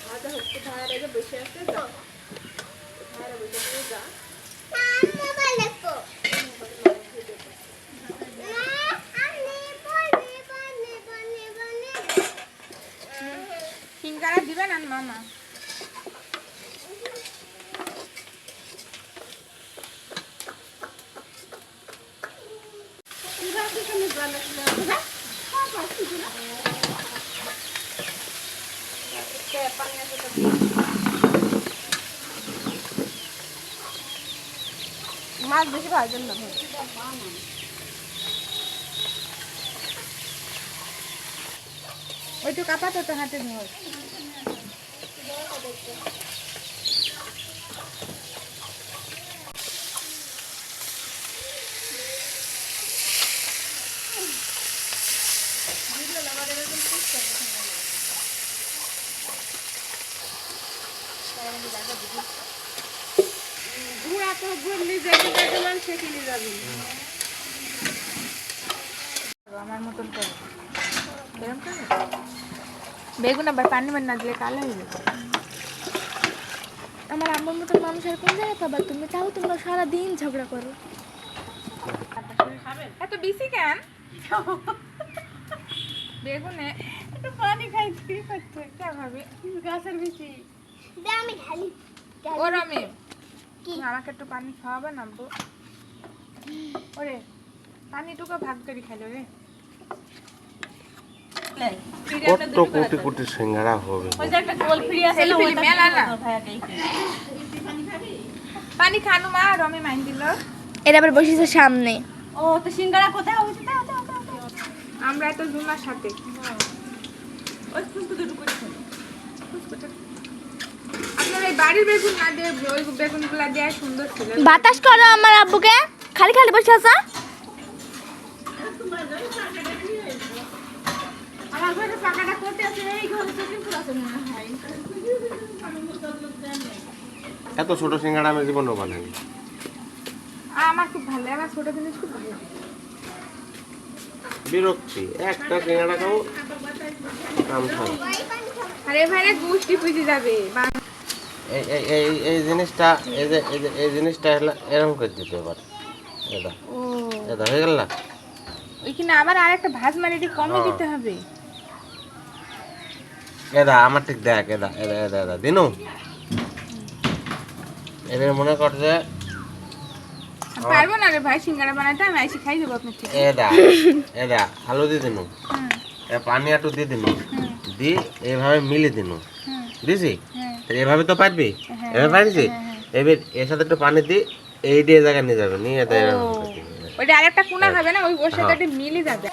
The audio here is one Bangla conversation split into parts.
ভাজা হচ্ছে, ভাইয়ারা যে বসে আছে, যা ভাইয়ারা বসে আছে, যা সিঙ্গারা দিবেন আর মামা মাছ বেশি ভাজেন না ভাই। ওইটু কাপা তো হাতে ধর ঘুরা তো ঘুরলি যেতে গেলাম সেখানে যাবি। আমার মতন করে এরকম করে বেগুন আবার পানি না দিলে কালো হয়ে যাবে। আমার আম্মুর মতন মানুষ আর কোন জায়গায় পাবা তুমি? তাও তোমরা সারাদিন ঝগড়া করো। এত বেশি কেন বেগুনে? একটু পানি খাই কি করতে কে ভাবে গাছের বেশি আমি ঢালি ও রমি আমাকে একটু পানি খাওয়াবে না আব্বু? ওরে পানিটুকু ভাগ করে খাইলো রে। কত কোটি কোটি সিঙ্গারা হবে। ওই যে একটা গোল ফ্রি আছে না, ওইটা মেলা না ভাইয়াটাই পানি খানু মা রমি মাইন দিল। এর আবার বসেছে সামনে। ও তো সিঙ্গারা কোথায় হইছে? দাও দাও দাও দাও। আমরা তো জুমার সাথে ওই ফুলকো দুটো করে খাও। আপনার এই বাড়ির বেগুন না দিয়ে ওই বেগুনগুলা দিয়ে সুন্দর ছিল। বাতাস করো আমার আব্বুকে, খালি খালি বসে আছো। আমার ঘরে পাকাটা করতে আছে, এই ঘরে তো কিন্তু আছে মনে হয়। এত ছোট সিঙ্গারা আমি জীবনে বানাইনি। আমার খুব ভালো লাগে, আমার ছোট জিনিস খুব ভালো লাগে। বিরক্তি, একটা সিঙ্গারা খাও কাম খাও। আরে ভাইরা গুষ্টি পুষে যাবে। এই এই এই এই জিনিসটা এই জিনিসটা এরকম করে দিতে পারে। এটা ও এটা হয়ে গেল না? ওইখানে আবার আরেকটা ভাজ মানে এটি কমে দিতে হবে। এটা আমার ঠিক দেখ, এটা এটা এটা এটা দিনু এদের মনে কর যে পারবো না রে ভাই সিঙ্গারা বানাতে, আমি আইসি খাই দেবো আপনার থেকে। এটা এটা আলু দিয়ে দিনু, পানি একটু দিয়ে দিনু, দি এইভাবে মিলে দিনু, দিছি এভাবে তো পারবি? এভাবে পারিছি? এবার এর সাথে একটু পানি দি এই দিয়ে জায়গা নিয়ে যাবে, নিয়ে এটা এরকম করে দিবি। ওইটা আরেকটা কোনা হবে না, ওই ওর সাথে একটু মিলে যাবে।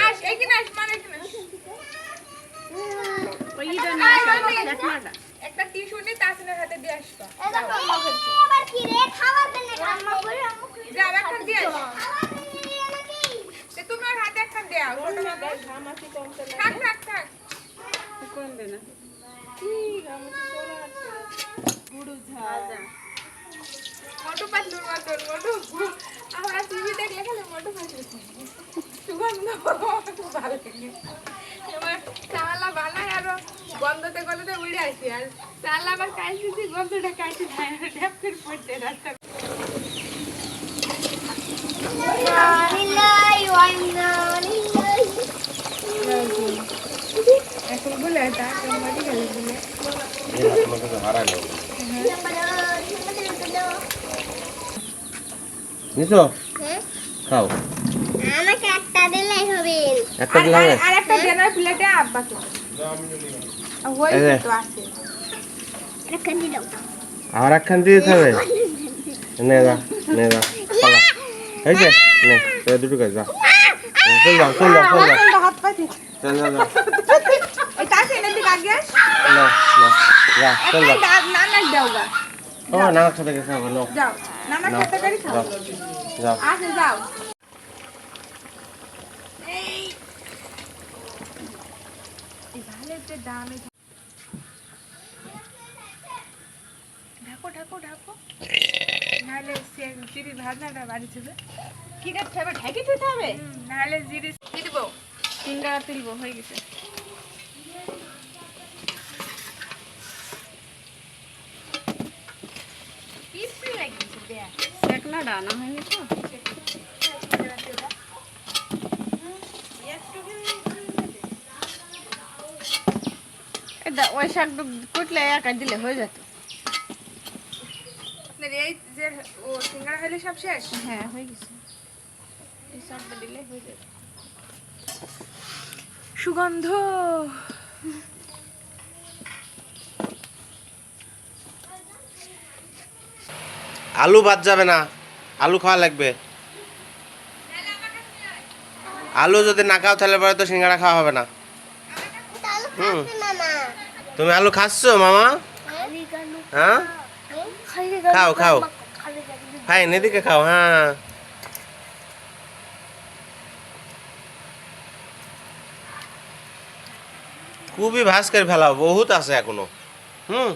আস এইখানে আস মানে এখানে ওই ইটা না দেখমাটা একটা টিস্যু নিয়ে তাসিনের হাতে দিয়ে আসবা। আবার কি রে খাওয়ার জন্য আম্মা করে আম্মু যা একটা দিয়ে আস। তুমি ওর হাতে একটা দেও ছোট মতো। ঘামাচি কমতে না থাক থাক থাক কোন দে না কি ঘামাচি চলে আসছে গুড়ু ঝাজা মোটু পাতলুর মতন মোটু। আমরা টিভি দেখলে খালি মোটু পাতলু সুগন্ধ খুব ভালো লাগে। এবার চালা বানায় আরো গন্ধতে গন্ধতে উড়ে আসি, আর চালা আবার কাইছি গন্ধটা কাইছি ঢ্যাপ করে পড়ছে রাস্তা। এখন বলে তা বাড়ি গেলে বলে এরা তোমাকে তো হারাই যাবে। নিছো? খাও। আমাকে একটা দিলেই হবে। একটা দিলাম। আর একটা ডিনার প্লেটে আব্বাকে ওই এই যে। তো আছে। একটা দিলাম। আর একখান দিয়ে দিতে হবে। নে যা, নে যা। পালা। এই যে, নে, তোরা দুটো কাজ যা। চল যাও, চল যাও, চল যাও। হাত পাতি চল যা, যা। এই কাছে এনে দিক আগে না, না, যা, চল যাও। নানাক দাও গা। ও, নানার সাথে গেছে হবে, নাও। যাও নানাক নাও, সাথে করে খাও। যাও, যাও। আসে যাও। এই ভালো যে দামে ঢাকো ঢাকো ঢাকো নাহলে সে জিরি ভাজনাটা বাড়ি ছিল কি করতে হবে ঢাকি দিতে হবে নাহলে জিরি কি দিব সিঙ্গারা তুলবো হয়ে গেছে পিপি লাগিয়েছে দেয়া সেকনা ডানা হয়নি তো এটা ওই শাক কুটলে একা দিলে হয়ে যেত আপনার এই যে ও সিঙ্গারা হলে সব শেষ হ্যাঁ হয়ে গেছে এই শাকটা দিলে হয়ে যেত সুগন্ধ আলু বাদ যাবে না, আলু খাওয়া লাগবে। আলু যদি না খাও তাহলে পরে তো সিঙ্গারা খাওয়া হবে না। হুম, তুমি আলু খাচ্ছো মামা? হ্যাঁ, খাও খাও, খাই এদিকে খাও। হ্যাঁ, খুবই ভাস করে ফেলাও, বহুত আছে এখনো। হুম।